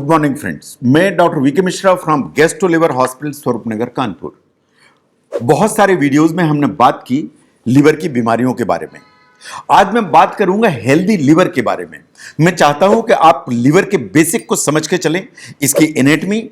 Good morning friends, मैं doctor VK Mishra from gastro liver hospital Swaroopnagar Kanpur. बहुत सारे वीडियोस में हमने बात की लिवर की बीमारियों के बारे में। आज मैं बात करूंगा हेल्दी लिवर के बारे में। मैं चाहता हूं कि आप लिवर के बेसिक को समझ के चलें, इसकी एनेटमी,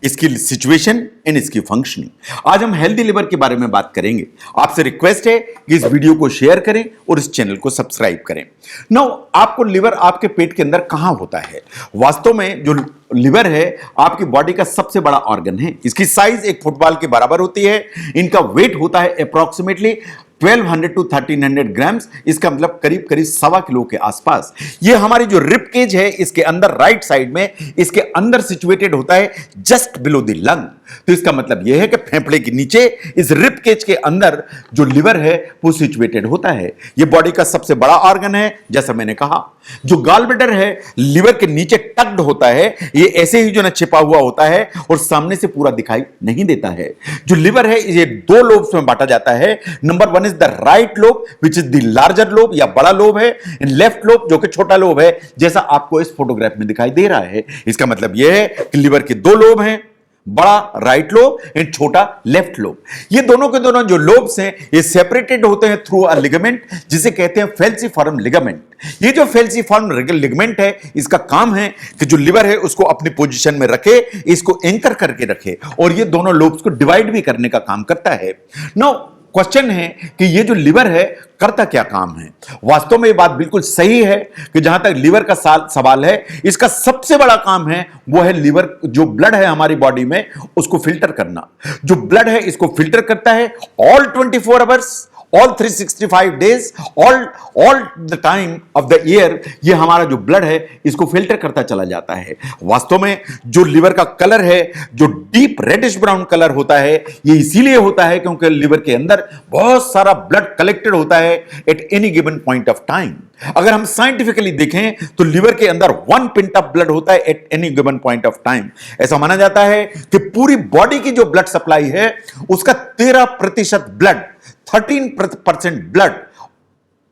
इसकी सिचुएशन एंड इसकी फंक्शनिंग। आज हम हेल्दी लिवर के बारे में बात करेंगे। आपसे रिक्वेस्ट है कि इस वीडियो को शेयर करें और इस चैनल को सब्सक्राइब करें। नाउ, आपको लिवर आपके पेट के अंदर कहां होता है? वास्तव में जो लिवर है आपकी बॉडी का सबसे बड़ा ऑर्गन है। इसकी साइज एक फुटबॉल के बराबर होती है। इनका वेट होता है अप्रोक्सीमेटली 1200 to 1300 ग्राम्स। इसका मतलब करीब करीब 1.25 किलो के आसपास। ये हमारी जो रिब केज है इसके अंदर राइट साइड में, इसके अंदर सिचुएटेड होता है जस्ट बिलो द लंग। तो इसका मतलब यह है कि फेफड़े के नीचे इस रिब केज के अंदर जो लिवर है वो सिचुएटेड होता है। ये बॉडी का सबसे बड़ा ऑर्गन है। जैसा मैंने कहा, जो गॉल ब्लैडर है लिवर के नीचे टक्ड होता है। ये ऐसे ही जो ना छिपा हुआ होता है और सामने से पूरा दिखाई नहीं देता है। जो लिवर है ये 2 लोब्स में बांटा जाता है। Number 1 is the right lobe which is the larger lobe या बड़ा लोब है, लेफ्ट लोब जो कि छोटा लोब है, जैसा आपको इस फोटोग्राफ में दिखाई दे रहा है। इसका मतलब यह है कि लिवर के 2 लोब हैं, बड़ा राइट लोब एंड छोटा लेफ्ट लोब। ये दोनों के दोनों जो लोब्स हैं ये सेपरेटेड होते हैं थ्रू अ लिगामेंट जिसे कहते हैं फेल्सीफॉर्म लिगामेंट। ये जो फेल्सीफॉर्म लिगामेंट है इसका काम है कि जो लिवर है उसको अपनी पोजीशन में रखे, इसको एंकर करके रखे और ये दोनों लोब्स को डिवाइड भी करने का काम करता है। नाउ क्वेश्चन है कि ये जो लिवर है करता क्या काम है? वास्तव में ये बात बिल्कुल सही है कि जहां तक लिवर का सवाल है, इसका सबसे बड़ा काम है वो है लिवर जो ब्लड है हमारी बॉडी में उसको फिल्टर करना। जो ब्लड है इसको फिल्टर करता है all 24 hours, all 365 days, all the time of the year. ये हमारा जो ब्लड है इसको फिल्टर करता चला जाता है। वास्तव में जो लिवर का कलर है जो डीप रेडिश ब्राउन कलर होता है, ये इसीलिए होता है क्योंकि लिवर के अंदर बहुत सारा ब्लड कलेक्टेड होता है at any given point of time. अगर हम साइंटिफिकली देखें तो लिवर के अंदर 1 पिंट ऑफ ब्लड होता है at any given point of time. ऐसा माना जाता है कि पूरी बॉडी की जो ब्लड सप्लाई है उसका 13% ब्लड, 13% ब्लड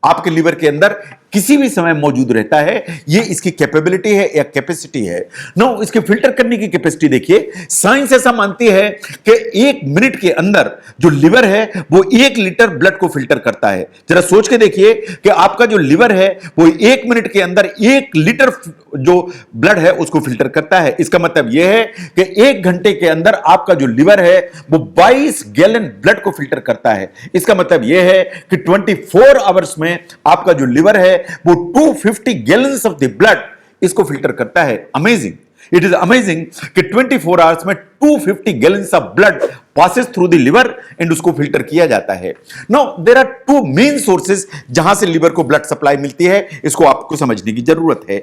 आपके लिवर के अंदर किसी भी समय मौजूद रहता है। ये इसकी कैपेबिलिटी है या कैपेसिटी है। नो, इसके फिल्टर करने की कैपेसिटी देखिए। साइंस ऐसा मानती है कि 1 मिनट के अंदर जो लिवर है वो 1 लीटर ब्लड को फिल्टर करता है। जरा सोच के देखिए कि आपका जो लिवर है वो 1 मिनट के अंदर 1 लीटर जो ब्लड है उसको फिल्टर करता है। इसका मतलब यह है कि 1 घंटे के अंदर आपका जो लिवर है वो 22 गैलन ब्लड को फिल्टर करता है। इसका मतलब यह है कि 24 आवर्स में आपका जो लिवर है वो 250 गैलन्स ऑफ द ब्लड इसको फिल्टर करता है। अमेजिंग, इट इज अमेजिंग कि 24 आवर्स में 250 gallons of blood passes through the liver and उसको फिल्टर किया जाता है। Now there are 2 main sources जहां से लिवर को ब्लड सप्लाई मिलती है। इसको आपको समझने की जरूरत है।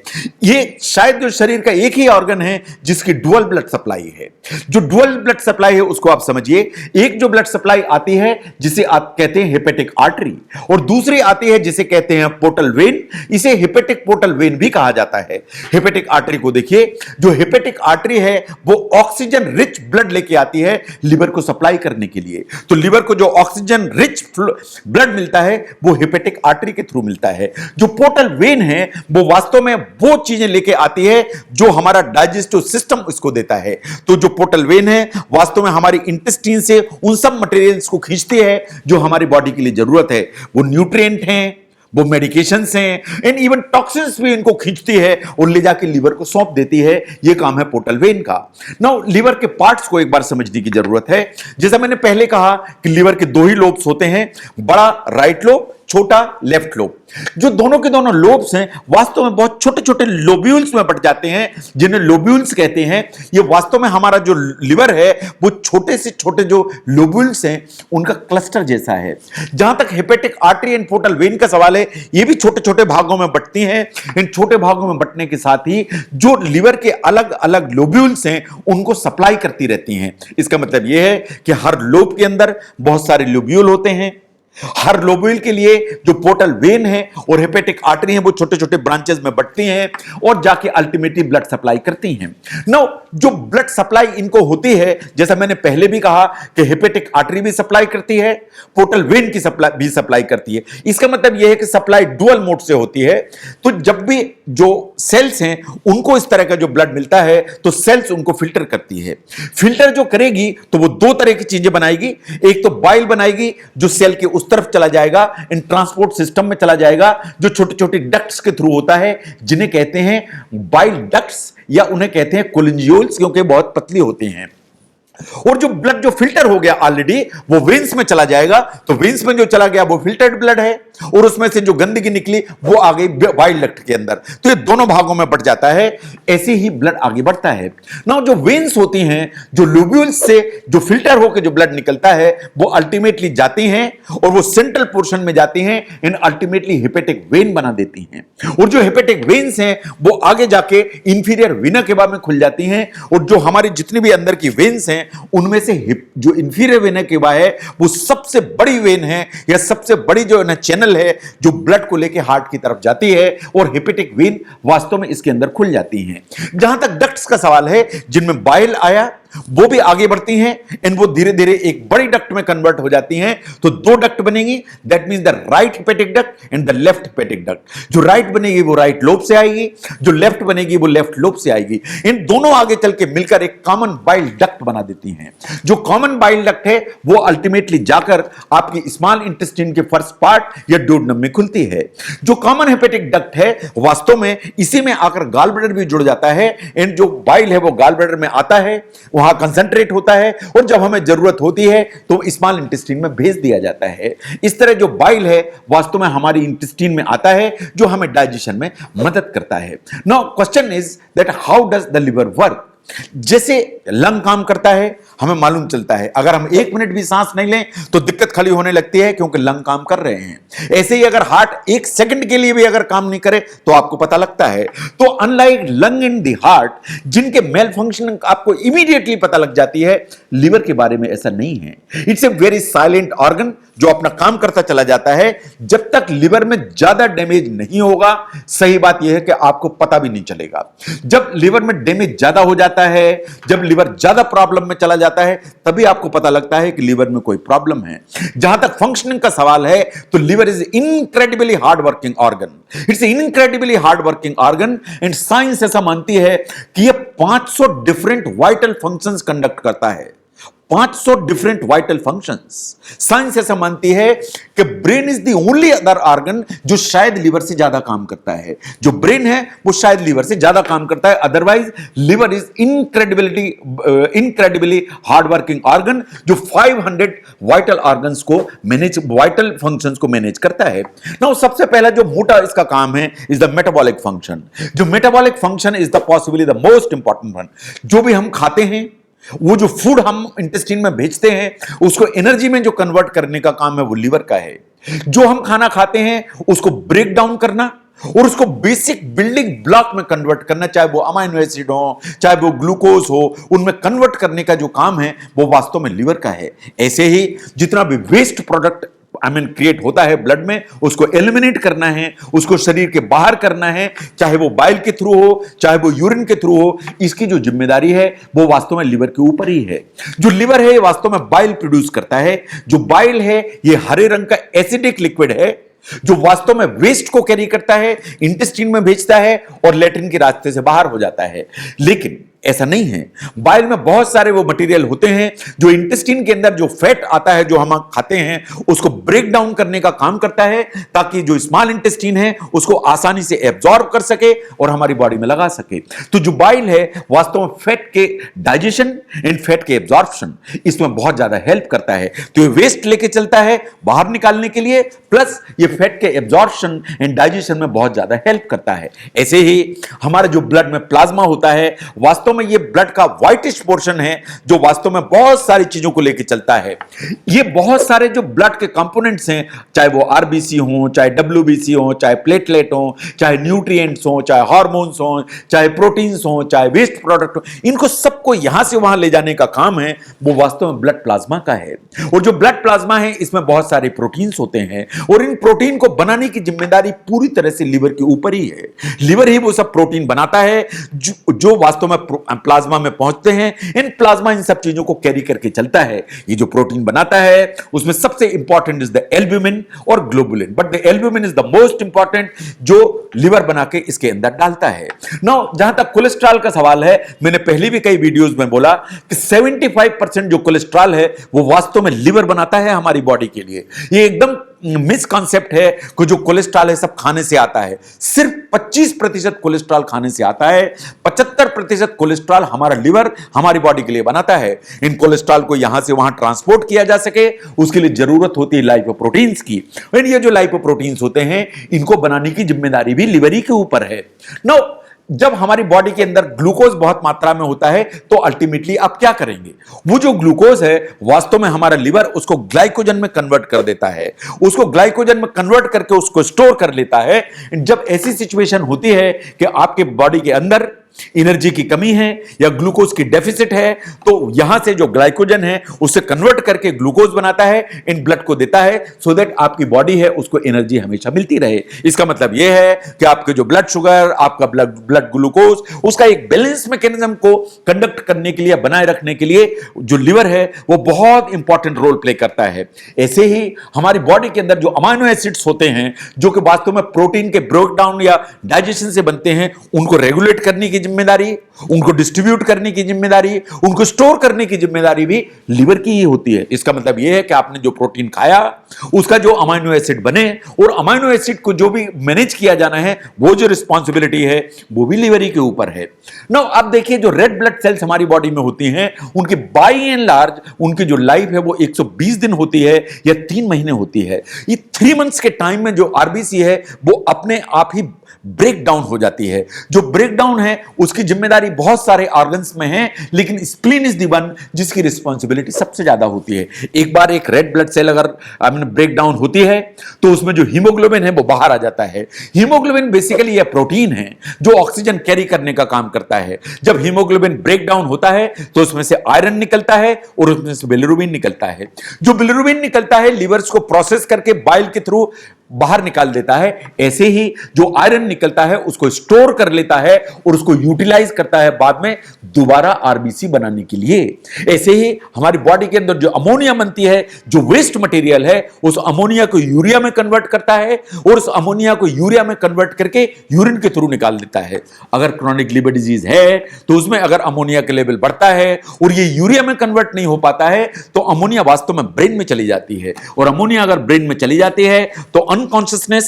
ये शायद जो शरीर का एक ही ऑर्गन है जिसकी डुअल ब्लड सप्लाई है। जो डुअल ब्लड सप्लाई है उसको आप समझिए। एक जो ब्लड सप्लाई आती है जिसे आप कहते हैं हेपेटिक आर्टरी और दूसरी आती है जिसे कहते हैं पोर्टल वेन। इसे हेपेटिक पोर्टल वेन भी कहा जाता है। हेपेटिक आर्टरी को देखिए, जो हेपेटिक आर्टरी है वो ऑक्सीजन रिच ब्लड लेके आती है लिवर को सप्लाई करने के लिए। तो लिवर को जो ऑक्सीजन रिच ब्लड मिलता है वो हेपेटिक आर्टरी के थ्रू मिलता है। जो पोर्टल वेन है वो वास्तव में वो चीजें लेके आती है जो हमारा डाइजेस्टिव सिस्टम इसको देता है। तो जो पोर्टल वेन है वास्तव में हमारी इंटेस्टाइन से उन सब मटेरियल्स को खींचती है जो हमारी बॉडी के लिए जरूरत है। वो न्यूट्रिएंट हैं, वो मेडिकेशंस हैं एंड इवन टॉक्सिन्स भी इनको खींचती है और ले जाके लिवर को सौंप देती है। ये काम है पोर्टल वेन का। नाउ लिवर के पार्ट्स को एक बार समझने की जरूरत है। जैसा मैंने पहले कहा कि लिवर के 2 ही लोब्स होते हैं, बड़ा राइट लोब, छोटा लेफ्ट लोब। जो दोनों के दोनों लोब्स हैं वास्तव में बहुत छोटे छोटे लोब्यूल्स में बट जाते हैं जिन्हें लोब्यूल्स कहते हैं। ये वास्तव में हमारा जो लिवर है वो छोटे से छोटे जो लोब्यूल्स हैं उनका क्लस्टर जैसा है। जहां तक hepatic artery and portal vein का सवाल है, ये भी छोटे छोटे भागों में बंटती हैं। इन छोटे भागों में बंटने के साथ ही जो लिवर के अलग अलग लोब्यूल्स हैं उनको सप्लाई करती रहती हैं। इसका मतलब यह है कि हर लोब के अंदर बहुत सारे लोब्यूल होते हैं। हर लोब्यूल के लिए जो पोर्टल वेन है और हेपेटिक आर्टरी है वो छोटे छोटे ब्रांचेस में बढ़ती हैं और जाके अल्टीमेटली ब्लड सप्लाई करती हैं। नाउ जो ब्लड सप्लाई इनको होती है, जैसा मैंने पहले भी कहा कि हेपेटिक आर्टरी भी सप्लाई करती है, पोर्टल वेन की सप्लाई भी सप्लाई करती है। इसका मतलब यह है कि सप्लाई डुअल मोड से होती है। तो जब भी जो सेल्स हैं उनको इस तरह का जो ब्लड मिलता है तो सेल्स उनको फिल्टर करती है। फिल्टर जो करेगी तो वो दो तरह की चीजें बनाएगी। एक तो बाइल बनाएगी जो सेल के उस तरफ चला जाएगा, इन ट्रांसपोर्ट सिस्टम में चला जाएगा, जो छोटी छोटी डक्ट्स के थ्रू होता है, जिन्हें कहते हैं बाइल डक्ट्स या उन्हें कहते हैं कोलिंजियोल्स, क्योंकि बहुत पतली होती हैं। और जो ब्लड जो फिल्टर हो गया ऑलरेडी वो वेन्स में चला जाएगा, तो वेन्स में जो चला गया वो फिल्टर्ड ब्लड है और उसमें से जो गंदगी निकली वो आ गई बाइल डक्ट के अंदर। तो ये दोनों भागों में बढ़ जाता है, ऐसे ही ब्लड आगे बढ़ता है। नाउ जो वेन्स होती हैं, जो लोब्यूल्स से जो फिल्टर होकर जो ब्लड निकलता है वो अल्टीमेटली जाती हैं और वो सेंट्रल पोर्शन में जाती हैं, इन अल्टीमेटली हेपेटिक वेन बना देती हैं। और जो हेपेटिक वेन्स हैं वो आगे जाके इंफीरियर वेना केवा में खुल जाती हैं और जो हमारी जितनी भी अंदर की वेन्स हैं उनमें से जो इंफीरियर वेना केवा है वो सबसे बड़ी वेन है या सबसे बड़ी जो है चैनल है जो ब्लड को लेके हार्ट की तरफ जाती है और हेपेटिक वेन वास्तव में इसके अंदर खुल जाती हैं। जहां तक डक्ट्स का सवाल है, जिनमें बाइल आया वो भी आगे बढ़ती हैं एंड वो धीरे धीरे एक बड़ी डक्ट में कन्वर्ट हो जाती हैं। तो दो डक्ट बनेंगी, that means the right hepatic duct and the left hepatic duct. जो राइट बनेगी वो राइट लोब से आएगी, जो लेफ्ट बनेगी वो लेफ्ट लोब से आएगी। इन दोनों आगे चल के मिलकर एक कॉमन बाइल डक्ट बना देती हैं। जो कॉमन बाइल डक्ट है वो अल्टीमेटली जाकर आपकी स्मॉल इंटेस्टाइन के फर्स्ट पार्ट या डोडनम में खुलती है। जो कॉमन हेपेटिक डक्ट है वास्तव में इसी में आकर गॉल ब्लैडर भी जुड़ जाता है एंड जो बाइल है वो गॉल ब्लैडर में आता है, वहां कंसंट्रेट होता है और जब हमें जरूरत होती है तो स्मॉल इंटेस्टाइन में भेज दिया जाता है। इस तरह जो बाइल है वास्तव में हमारी इंटेस्टाइन में आता है जो हमें डाइजेशन में मदद करता है। Now question is that how does the liver work. जैसे लंग काम करता है हमें मालूम चलता है, अगर हम एक मिनट भी सांस नहीं लें तो दिक्कत खड़ी होने लगती है क्योंकि लंग काम कर रहे हैं। ऐसे ही अगर हार्ट एक सेकंड के लिए भी अगर काम नहीं करे तो आपको पता लगता है। तो unlike lung in the heart जिनके मेल फंक्शन आपको इमीडिएटली पता लग जाती है, लिवर के बारे में ऐसा नहीं है। It's a very silent organ जो अपना काम करता चला जाता है। जब तक लिवर में ज्यादा डैमेज नहीं होगा, सही बात यह है कि आपको पता भी नहीं चलेगा। जब लिवर में डैमेज ज्यादा हो जाता है, जब लिवर ज्यादा प्रॉब्लम में चला जाता है, तभी आपको पता लगता है कि लिवर में कोई प्रॉब्लम है। जहां तक फंक्शनिंग का सवाल है तो liver is incredibly hard working organ. It's incredibly hard working organ and science ऐसा मानती है कि यह 500 डिफरेंट वाइटल फंक्शंस कंडक्ट करता है। 500 डिफरेंट वाइटल फंक्शंस। साइंस ऐसा मानती है कि brain is the only other organ जो शायद लिवर से ज्यादा काम करता है। जो ब्रेन है वो शायद लिवर से ज्यादा काम करता है, otherwise liver is incredibly hard working organ जो 500 वाइटल ऑर्गन्स को मैनेज, वाइटल फंक्शंस को मैनेज करता है। नाउ सबसे पहला जो मोटा इसका काम है इज द मेटाबॉलिक फंक्शन। जो metabolic function is the possibly the most important one. जो भी हम खाते हैं, वो जो फूड हम इंटेस्टाइन में भेजते हैं, उसको एनर्जी में जो कन्वर्ट करने का काम है वो लिवर का है। जो हम खाना खाते हैं उसको ब्रेक डाउन करना और उसको बेसिक बिल्डिंग ब्लॉक में कन्वर्ट करना, चाहे वो अमाइनो एसिड हो, चाहे वो ग्लूकोज हो, उनमें कन्वर्ट करने का जो काम है वो वास्तव में लिवर का है। ऐसे ही जितना भी वेस्ट प्रोडक्ट क्रिएट होता है ब्लड में, उसको एलिमिनेट करना है, उसको शरीर के बाहर करना है, चाहे वो बाइल के थ्रू हो, चाहे वो यूरिन के थ्रू हो, इसकी जो जिम्मेदारी है वो वास्तव में लिवर के ऊपर ही है। जो लिवर है वास्तव में बाइल प्रोड्यूस करता है। जो बाइल है ये हरे रंग का एसिडिक लिक्विड है जो वास्तव में वेस्ट को कैरी करता है, इंटेस्टाइन में भेजता है और लैट्रिन के रास्ते से बाहर हो जाता है। लेकिन ऐसा नहीं है। बाइल में बहुत सारे वो मटेरियल होते हैं जो इंटेस्टाइन के अंदर जो फैट आता है जो हम खाते हैं उसको ब्रेक डाउन करने का काम करता है ताकि जो स्मॉल इंटेस्टाइन है उसको आसानी से एब्जॉर्ब कर सके और हमारी बॉडी में लगा सके। तो जो बाइल है वास्तव में फैट के डाइजेशन एंड फैट के एब्जॉर्प्शन इसमें बहुत ज्यादा हेल्प करता है। तो ये वेस्ट लेके चलता है बाहर निकालने के लिए, प्लस ये फैट के एब्जॉर्प्शन एंड डाइजेशन में बहुत ज्यादा हेल्प करता है। ऐसे ही हमारा जो ब्लड में प्लाज्मा होता है वास्तव में ये ब्लड का व्हाइटिश पोर्शन है जो वास्तव में बहुत सारी चीजों को लेकर चलता है। ये बहुत सारे जो ब्लड के कंपोनेंट्स हैं, चाहे वो आरबीसी हो, चाहे डब्ल्यूबीसी हो, चाहे प्लेटलेट हो, चाहे न्यूट्रिएंट्स हो, चाहे हार्मोन्स हो, चाहे प्रोटीन्स हो, चाहे वेस्ट प्रोडक्ट हो, इनको सबको यहां से वहां ले जाने का काम है वो वास्तव में ब्लड प्लाज्मा का है। और जो ब्लड प्लाज्मा है इसमें बहुत सारे प्रोटीन्स होते हैं और इन प्रोटीन को बनाने की जिम्मेदारी पूरी तरह से लिवर के ऊपर ही है। लिवर ही वो सब प्रोटीन बनाता है जो वास्तव में प्लाज्मा में पहुंचते हैं। इन प्लाज्मा इन सब चीजों को कैरी करके चलता है। ये जो प्रोटीन बनाता है उसमें सबसे इंपॉर्टेंट इज द एल्ब्यूमिन और globulin, but the albumin is the most important जो लिवर बना के इसके अंदर डालता है। नाउ जहां तक कोलेस्ट्रॉल का सवाल है, मैंने पहले भी कई वीडियोस में बोला कि 75% जो कोलेस्ट्रॉल है वो वास्तव में लिवर बनाता है हमारी बॉडी के लिए। ये एकदम मिसकॉन्सेप्ट है कि जो कोलेस्ट्रॉल है सब खाने से आता है। सिर्फ 25% कोलेस्ट्रॉल खाने से आता है, 75% कोलेस्ट्रॉल हमारा लिवर हमारी बॉडी के लिए बनाता है। इन कोलेस्ट्रॉल को यहां से वहां ट्रांसपोर्ट किया जा सके उसके लिए जरूरत होती है लाइपोप्रोटीन्स की। और ये जो लाइपोप्रोटीन्स होते हैं इनको बनाने की जिम्मेदारी भी लिवर ही के ऊपर है। नो, जब हमारी बॉडी के अंदर ग्लूकोज बहुत मात्रा में होता है तो अल्टीमेटली आप क्या करेंगे? वो जो ग्लूकोज है वास्तव में हमारा लिवर उसको ग्लाइकोजन में कन्वर्ट कर देता है, उसको ग्लाइकोजन में कन्वर्ट करके उसको स्टोर कर लेता है। जब ऐसी सिचुएशन होती है कि आपके बॉडी के अंदर एनर्जी की कमी है या ग्लूकोज की डेफिसिट है तो यहां से जो ग्लाइकोजन है उसे कन्वर्ट करके ग्लूकोज बनाता है, इन ब्लड को देता है सो दैट आपकी बॉडी है उसको एनर्जी हमेशा मिलती रहे। इसका मतलब यह है कि आपके जो ब्लड शुगर, आपका ब्लड ग्लूकोज, उसका एक बैलेंस मैकेनिज्म को कंडक्ट करने के लिए, बनाए रखने के लिए जो लिवर है वो बहुत इंपॉर्टेंट रोल प्ले करता है। ऐसे ही हमारी बॉडी के अंदर जो अमाइनो एसिड्स होते हैं जो कि वास्तव में प्रोटीन के ब्रेकडाउन या डाइजेशन से बनते हैं, उनको रेगुलेट करने की जिम्मेदारी, उनको डिस्ट्रीब्यूट करने की जिम्मेदारी, उनको स्टोर करने की जिम्मेदारी भी लिवर की ही होती है। इसका मतलब यह है कि आपने जो प्रोटीन खाया उसका जो अमाइनो एसिड बने और अमाइनो एसिड को जो भी मैनेज किया जाना है वो जो रिस्पॉन्सिबिलिटी है वो भी लिवर ही के ऊपर है। नो, अब देखिए जो रेड ब्लड सेल्स हमारी बॉडी में होती हैं उनकी बाई एंड लार्ज उनकी जो लाइफ है वो 120 दिन होती है या 3 महीने होती है। ये 3 मंथ्स के टाइम में जो आरबीसी है वो अपने आप ही ब्रेक डाउन हो जाती है। जो ब्रेक डाउन है उसकी जिम्मेदारी बहुत सारे ऑर्गन्स में है, लेकिन स्प्लीन इज द वन जिसकी रिस्पांसिबिलिटी सबसे ज्यादा होती है। एक बार एक रेड ब्लड सेल अगर ब्रेक डाउन होती है तो उसमें जो हीमोग्लोबिन है वो बाहर आ जाता है। हीमोग्लोबिन बेसिकली यह प्रोटीन है जो ऑक्सीजन कैरी करने का काम करता है। जब हीमोग्लोबिन ब्रेक डाउन होता है तो उसमें से आयरन निकलता है और उसमें से बिलिरुबिन निकलता है। जो बिलिरुबिन निकलता है लिवर्स को प्रोसेस करके बाइल के थ्रू बाहर निकाल देता है। ऐसे ही जो आयरन निकलता है उसको स्टोर कर लेता है और उसको यूटिलाइज करता है बाद में दोबारा आरबीसी बनाने के लिए। ऐसे ही हमारी बॉडी के अंदर जो अमोनिया बनती है, जो वेस्ट मटेरियल है, उस अमोनिया को यूरिया में कन्वर्ट करता है और उस अमोनिया को यूरिया में कन्वर्ट करके यूरिन के थ्रू निकाल देता है। अगर क्रोनिक लिवर डिजीज है तो उसमें अगर अमोनिया का लेवल बढ़ता है और ये यूरिया में कन्वर्ट नहीं हो पाता है तो अमोनिया वास्तव में ब्रेन में चली जाती है और अमोनिया अगर ब्रेन में चली जाती है तो अनकॉन्शियसनेस,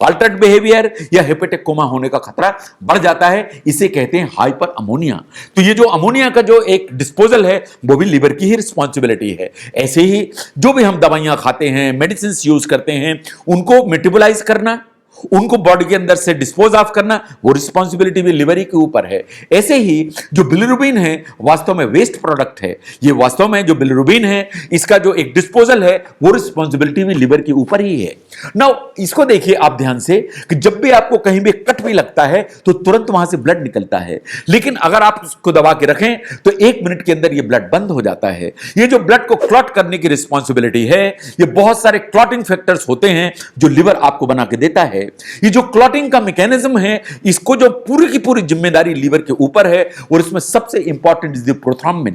अल्टर्ड बिहेवियर या हेपेटिक कोमा होने का खतरा बढ़ जाता है। इसे कहते हैं हाइपर अमोनिया। तो ये जो अमोनिया का जो एक डिस्पोजल है वो भी लिवर की ही रिस्पॉन्सिबिलिटी है। ऐसे ही जो भी हम दवाइयां खाते हैं, मेडिसिन यूज करते हैं, उनको मेटाबोलाइज करना, उनको बॉडी के अंदर से डिस्पोज ऑफ करना, वो रिस्पॉन्सिबिलिटी भी लिवर ही के ऊपर है। ऐसे ही जो बिलिरुबिन है वास्तव में वेस्ट प्रोडक्ट है। ये वास्तव में जो बिलिरुबिन है इसका जो एक डिस्पोजल है वो रिस्पॉन्सिबिलिटी भी लिवर के ऊपर ही है। नाउ इसको देखिए आप ध्यान से कि जब भी आपको कहीं भी कट भी लगता है तो तुरंत वहां से ब्लड निकलता है, लेकिन अगर आप उसको दबा के रखें तो 1 मिनट के अंदर ये ब्लड बंद हो जाता है। ये जो ब्लड को क्लॉट करने की रिस्पॉन्सिबिलिटी है, ये बहुत सारे क्लॉटिंग फैक्टर्स होते हैं जो लिवर आपको बना के देता है। ये जो क्लॉटिंग का मैकेनिज्म है इसको जो पूरी की पूरी जिम्मेदारी लिवर के ऊपर है और इसमें सबसे important is the prothrombin.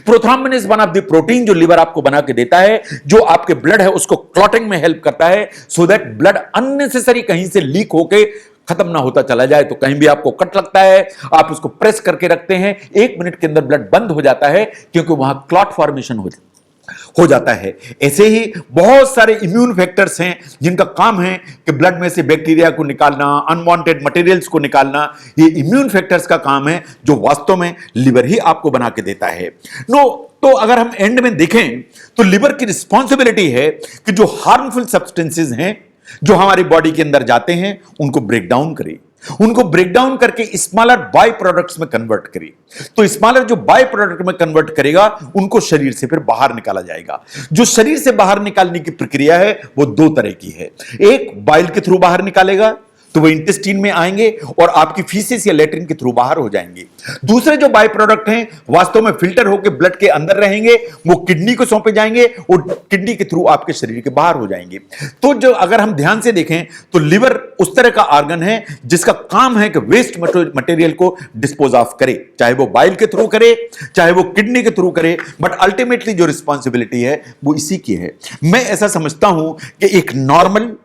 Prothrombin is one of the protein जो लिवर आपको बना के देता है, जो आपके ब्लड है उसको क्लॉटिंग में हेल्प करता है सो दैट ब्लड अननेसेसरी कहीं से लीक होके खत्म ना होता चला जाए। तो कहीं भी आपको कट लगता है, आप उसको प्रेस करके रखते हैं, 1 मिनट के अंदर ब्लड बंद हो जाता है क्योंकि वहां क्लॉट फॉर्मेशन हो जाता है। ऐसे ही बहुत सारे इम्यून फैक्टर्स हैं जिनका काम है कि ब्लड में से बैक्टीरिया को निकालना, अनवांटेड मटेरियल्स को निकालना। ये इम्यून फैक्टर्स का काम है जो वास्तव में लिवर ही आपको बना के देता है। तो अगर हम एंड में देखें तो लिवर की रिस्पॉन्सिबिलिटी है कि जो हार्मफुल सब्सटेंसेस हैं जो हमारी बॉडी के अंदर जाते हैं उनको ब्रेक डाउन करे। उनको ब्रेक डाउन करके स्मॉलर बाय प्रोडक्ट्स में कन्वर्ट करिए। तो स्मॉलर जो बाय प्रोडक्ट में कन्वर्ट करेगा उनको शरीर से फिर बाहर निकाला जाएगा। जो शरीर से बाहर निकालने की प्रक्रिया है वो दो तरह की है। एक बाइल के थ्रू बाहर निकालेगा तो वो इंटेस्टाइन में आएंगे और आपकी फीसिस या लेट्रिन के थ्रू बाहर हो जाएंगे। दूसरे जो बाय प्रोडक्ट हैं वास्तव में फिल्टर होकर ब्लड के अंदर रहेंगे, वो किडनी को सौंपे जाएंगे और किडनी के थ्रू आपके शरीर के बाहर हो जाएंगे। तो जो अगर हम ध्यान से देखें तो लिवर उस तरह का ऑर्गन है जिसका काम है कि वेस्ट मटेरियल को डिस्पोज ऑफ करे, चाहे वो बाइल के थ्रू करे चाहे वो किडनी के थ्रू करे, बट अल्टीमेटली जो रिस्पॉन्सिबिलिटी है वो इसी की है। मैं ऐसा समझता हूं कि एक नॉर्मल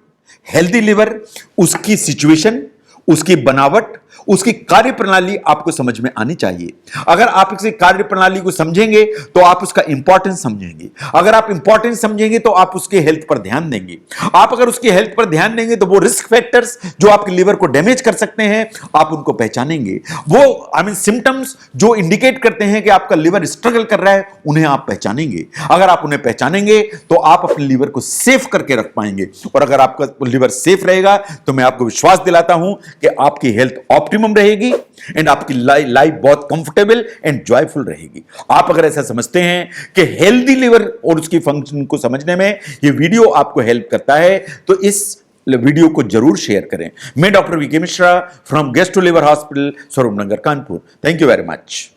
हेल्दी लिवर, उसकी सिचुएशन, उसकी बनावट, उसकी कार्यप्रणाली आपको समझ में आनी चाहिए। अगर आप इसकी कार्यप्रणाली को समझेंगे तो आप उसका इंपॉर्टेंस समझेंगे। अगर आप इंपॉर्टेंस समझेंगे तो आप उसके हेल्थ पर ध्यान देंगे। आप अगर उसकी हेल्थ पर ध्यान देंगे तो वो रिस्क फैक्टर्स जो आपके लिवर को डैमेज कर सकते हैं आप उनको पहचानेंगे। वो सिम्टम्स जो इंडिकेट करते हैं कि आपका लिवर स्ट्रगल कर रहा है उन्हें आप पहचानेंगे। अगर आप उन्हें पहचानेंगे तो आप अपने लिवर को सेफ करके रख पाएंगे। और अगर आपका लिवर सेफ रहेगा तो मैं आपको विश्वास दिलाता हूं कि आपकी हेल्थ ऑप्टिमम रहेगी एंड आपकी लाइफ बहुत कंफर्टेबल एंड जॉयफुल रहेगी। आप अगर ऐसा समझते हैं कि हेल्दी लिवर और उसकी फंक्शन को समझने में ये वीडियो आपको हेल्प करता है तो इस वीडियो को जरूर शेयर करें। मैं doctor VK Mishra from gastro liver hospital, Swaroopnagar, Kanpur. Thank you very much.